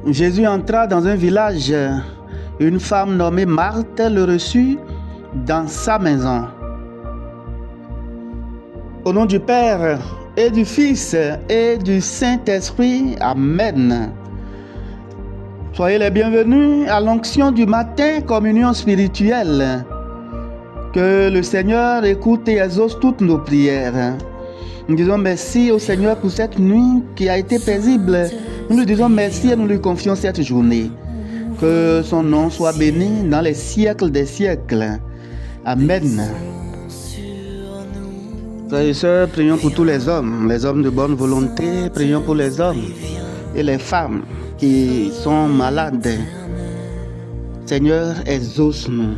Jésus entra dans un village. Une femme nommée Marthe le reçut dans sa maison. Au nom du Père et du Fils et du Saint-Esprit. Amen. Soyez les bienvenus à l'onction du matin, communion spirituelle. Que le Seigneur écoute et exauce toutes nos prières. Nous disons merci au Seigneur pour cette nuit qui a été paisible. Nous lui disons merci et nous lui confions cette journée. Que son nom soit béni dans les siècles des siècles. Amen. Frères et sœurs, prions pour tous les hommes de bonne volonté. Prions pour les hommes et les femmes qui sont malades. Seigneur, exauce-nous.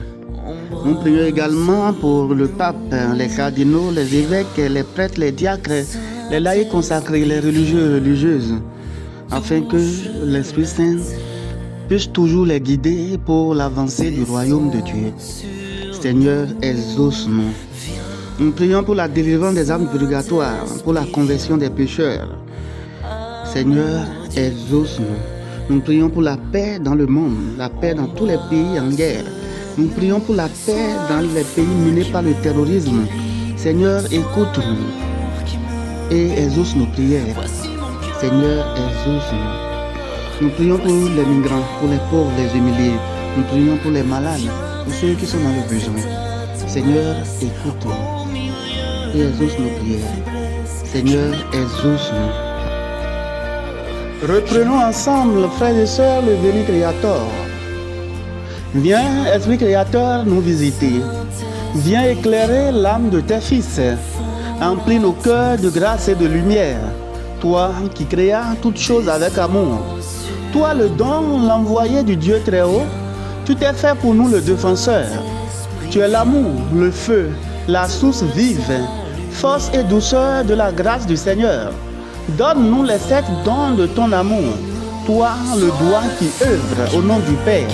Nous prions également pour le pape, les cardinaux, les évêques, les prêtres, les diacres, les laïcs consacrés, les religieux et religieuses, afin que l'Esprit Saint puisse toujours les guider pour l'avancée du royaume de Dieu. Seigneur, exauce-nous. Nous prions pour la délivrance des âmes du purgatoire, pour la conversion des pécheurs. Seigneur, exauce-nous. Nous prions pour la paix dans le monde, la paix dans tous les pays en guerre. Nous prions pour la paix dans les pays minés par le terrorisme. Seigneur, écoute-nous et exauce nos prières. Seigneur, exauce-nous. Nous prions pour les migrants, pour les pauvres, les humiliés. Nous prions pour les malades, pour ceux qui sont dans le besoin. Seigneur, écoute-nous et exauce nos prières. Seigneur, exauce-nous. Reprenons ensemble, frères et sœurs, le Veni Creator. Viens, Esprit Créateur, nous visiter. Viens éclairer l'âme de tes fils. Emplis nos cœurs de grâce et de lumière. Toi qui créas toutes choses avec amour. Toi le don, l'envoyé du Dieu très haut. Tu t'es fait pour nous le défenseur. Tu es l'amour, le feu, la source vive, force et douceur de la grâce du Seigneur. Donne-nous les 7 dons de ton amour. Toi le doigt qui œuvre au nom du Père.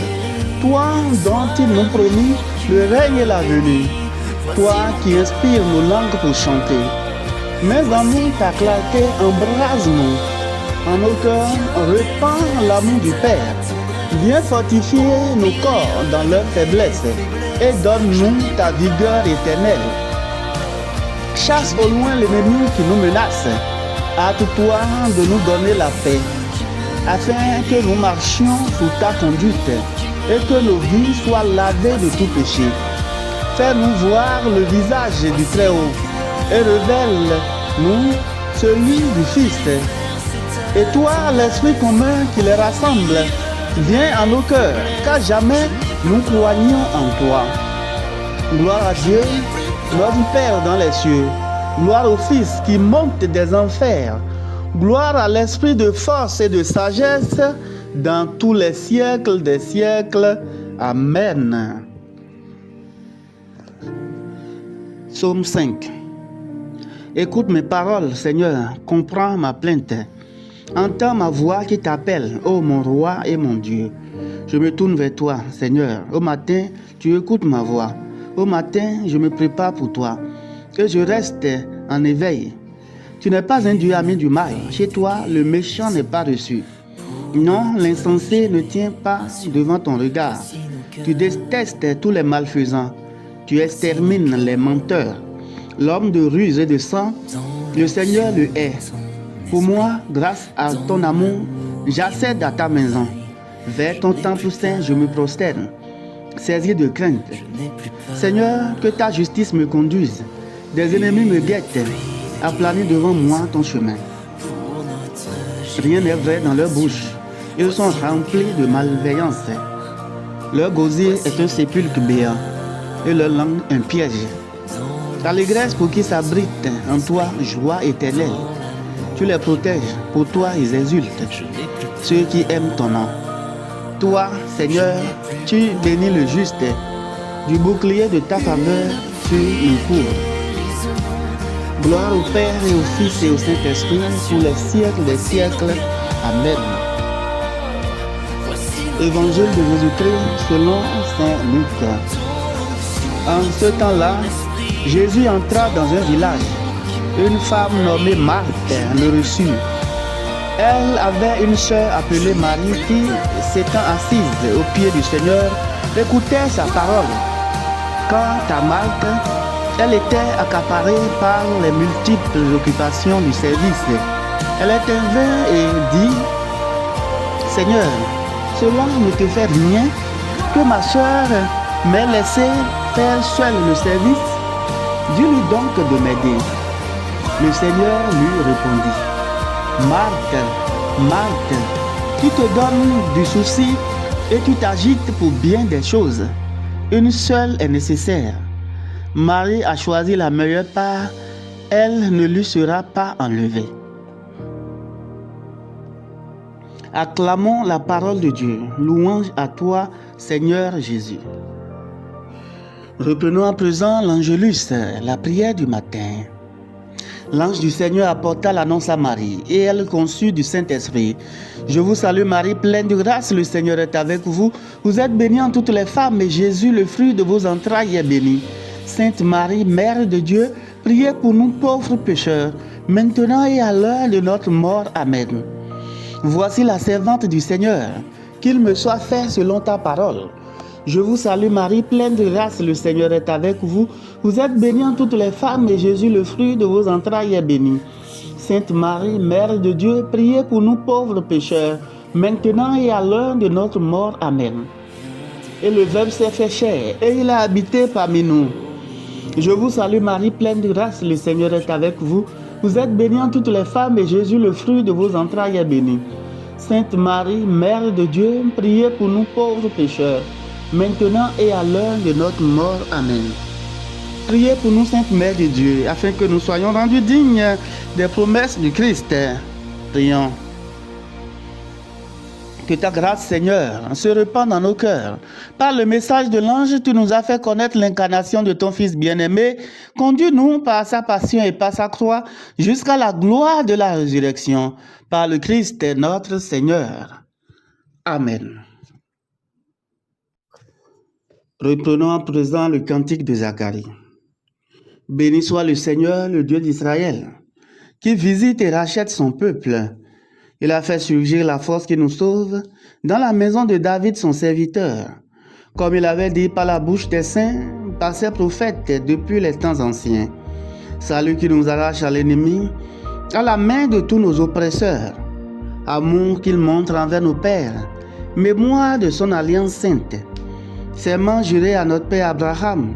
Toi dont il nous promet le règne et la venue. Toi qui inspires nos langues pour chanter. Mets en nous ta clarté, embrase-nous. En nos cœurs, répand l'amour du Père. Viens fortifier nos corps dans leur faiblesse et donne-nous ta vigueur éternelle. Chasse au loin l'ennemi qui nous menace. Hâte-toi de nous donner la paix, afin que nous marchions sous ta conduite et que nos vies soient lavées de tout péché. Fais-nous voir le visage du Très-Haut et révèle-nous celui du Fils. Et toi, l'Esprit commun qui les rassemble, viens en nos cœurs, car jamais nous croyons en toi. Gloire à Dieu, notre Père dans les cieux. Gloire au Fils qui monte des enfers. Gloire à l'Esprit de force et de sagesse dans tous les siècles des siècles. Amen. Psaume 5. Écoute mes paroles, Seigneur, comprends ma plainte. Entends ma voix qui t'appelle, ô mon roi et mon Dieu. Je me tourne vers toi, Seigneur. Au matin, tu écoutes ma voix. Au matin, je me prépare pour toi. Que je reste en éveil. Tu n'es pas un Dieu ami du mal. Chez toi, le méchant n'est pas reçu. Non, l'insensé ne tient pas devant ton regard. Tu détestes tous les malfaisants. Tu extermines les menteurs. L'homme de ruse et de sang, le Seigneur le hait. Pour moi, grâce à ton amour, j'accède à ta maison. Vers ton temple saint, je me prosterne, saisi de crainte. Seigneur, que ta justice me conduise. Des ennemis me guettent. Aplanis devant moi ton chemin. Rien n'est vrai dans leur bouche. Ils sont remplis de malveillance. Leur gosier est un sépulcre béant et leur langue un piège. L'allégresse pour qui s'abrite en toi, joie éternelle. Tu les protèges, pour toi ils exultent, ceux qui aiment ton nom. Toi, Seigneur, tu bénis le juste, du bouclier de ta faveur, tu le couvres. Gloire au Père et au Fils et au Saint-Esprit, pour les siècles des siècles. Amen. Évangile de Jésus-Christ selon saint Luc. En ce temps-là, Jésus entra dans un village. Une femme nommée Marthe le reçut. Elle avait une sœur appelée Marie qui, s'étant assise au pied du Seigneur, écoutait sa parole. Quant à Marthe, elle était accaparée par les multiples occupations du service. Elle intervint et dit: Seigneur, cela ne te fait rien que ma sœur m'ait laissé faire seule le service? Dis-lui donc de m'aider. Le Seigneur lui répondit: Marthe, Marthe, tu te donnes du souci et tu t'agites pour bien des choses. Une seule est nécessaire. Marie a choisi la meilleure part, elle ne lui sera pas enlevée. Acclamons la parole de Dieu. Louange à toi, Seigneur Jésus. Reprenons à présent l'Angélus, la prière du matin. L'ange du Seigneur apporta l'annonce à Marie, et elle conçut du Saint-Esprit. Je vous salue Marie, pleine de grâce, le Seigneur est avec vous. Vous êtes bénie en toutes les femmes, et Jésus, le fruit de vos entrailles, est béni. Sainte Marie, Mère de Dieu, priez pour nous pauvres pécheurs, maintenant et à l'heure de notre mort. Amen. Voici la servante du Seigneur, qu'il me soit fait selon ta parole. Je vous salue Marie, pleine de grâce, le Seigneur est avec vous. Vous êtes bénie en toutes les femmes, et Jésus, le fruit de vos entrailles, est béni. Sainte Marie, Mère de Dieu, priez pour nous pauvres pécheurs, maintenant et à l'heure de notre mort. Amen. Et le Verbe s'est fait chair, et il a habité parmi nous. Je vous salue Marie, pleine de grâce, le Seigneur est avec vous. Vous êtes bénie en toutes les femmes, et Jésus, le fruit de vos entrailles, est béni. Sainte Marie, Mère de Dieu, priez pour nous pauvres pécheurs, maintenant et à l'heure de notre mort. Amen. Priez pour nous, Sainte Mère de Dieu, afin que nous soyons rendus dignes des promesses du Christ. Prions. Que ta grâce, Seigneur, se répande dans nos cœurs. Par le message de l'ange, tu nous as fait connaître l'incarnation de ton Fils bien-aimé. Conduis-nous par sa passion et par sa croix jusqu'à la gloire de la résurrection. Par le Christ, notre Seigneur. Amen. Reprenons à présent le cantique de Zacharie. Béni soit le Seigneur, le Dieu d'Israël, qui visite et rachète son peuple. Il a fait surgir la force qui nous sauve dans la maison de David, son serviteur, comme il avait dit par la bouche des saints, par ses prophètes depuis les temps anciens. Salut qui nous arrache à l'ennemi, à la main de tous nos oppresseurs. Amour qu'il montre envers nos pères, mémoire de son alliance sainte. Serment juré à notre père Abraham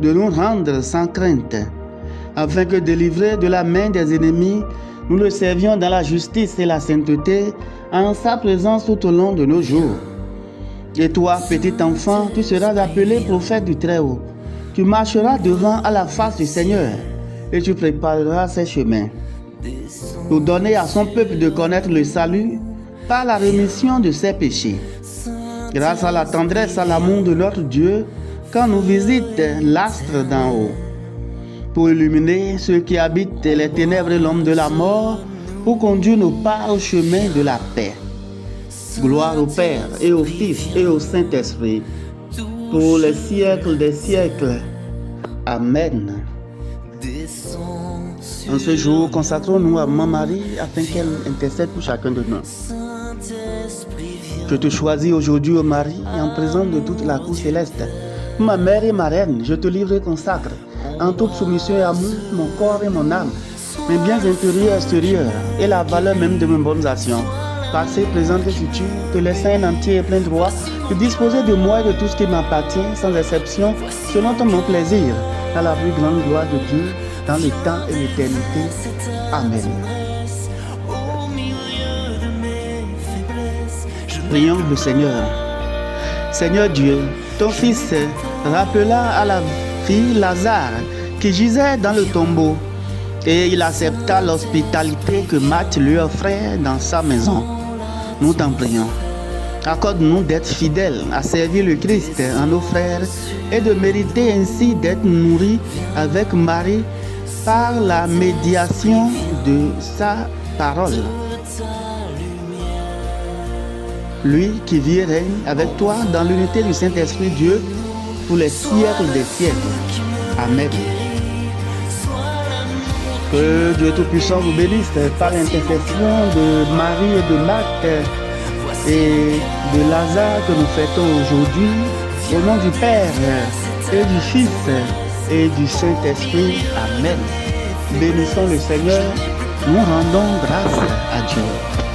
de nous rendre sans crainte, afin que délivrés de la main des ennemis, nous le servions dans la justice et la sainteté, en sa présence tout au long de nos jours. Et toi, petit enfant, tu seras appelé prophète du Très-Haut. Tu marcheras devant à la face du Seigneur, et tu prépareras ses chemins. Pour donner à son peuple de connaître le salut par la rémission de ses péchés. Grâce à la tendresse, à l'amour de notre Dieu, quand nous visite l'astre d'en haut, pour illuminer ceux qui habitent les ténèbres et l'homme de la mort, pour conduire nos pas au chemin de la paix. Gloire au Père et au Fils et au Saint-Esprit, pour les siècles des siècles. Amen. En ce jour, consacrons-nous à Maman Marie afin qu'elle intercède pour chacun de nous. Je te choisis aujourd'hui, ô Marie, en présence de toute la cour céleste. Ma mère et ma reine, je te livre et consacre, en toute soumission et amour, mon corps et mon âme, mes biens intérieurs et extérieurs, et la valeur même de mes bonnes actions. Passé, présent et futur, te laissant un entier et plein droit de disposer de moi et de tout ce qui m'appartient, sans exception, selon ton bon plaisir, dans la plus grande gloire de Dieu, dans le temps et l'éternité. Amen. Prions le Seigneur. Seigneur Dieu, ton Fils rappela à la fille Lazare qui gisait dans le tombeau, et il accepta l'hospitalité que Marthe lui offrait dans sa maison. Nous t'en prions. Accorde-nous d'être fidèles à servir le Christ en nos frères et de mériter ainsi d'être nourris avec Marie par la médiation de sa parole. Lui qui vit et règne avec toi dans l'unité du Saint-Esprit Dieu pour les siècles des siècles. Amen. Que Dieu Tout-Puissant vous bénisse par l'intercession de Marie et de Marc et de Lazare que nous fêtons aujourd'hui, au nom du Père et du Fils et du Saint-Esprit. Amen. Bénissons le Seigneur, nous rendons grâce à Dieu.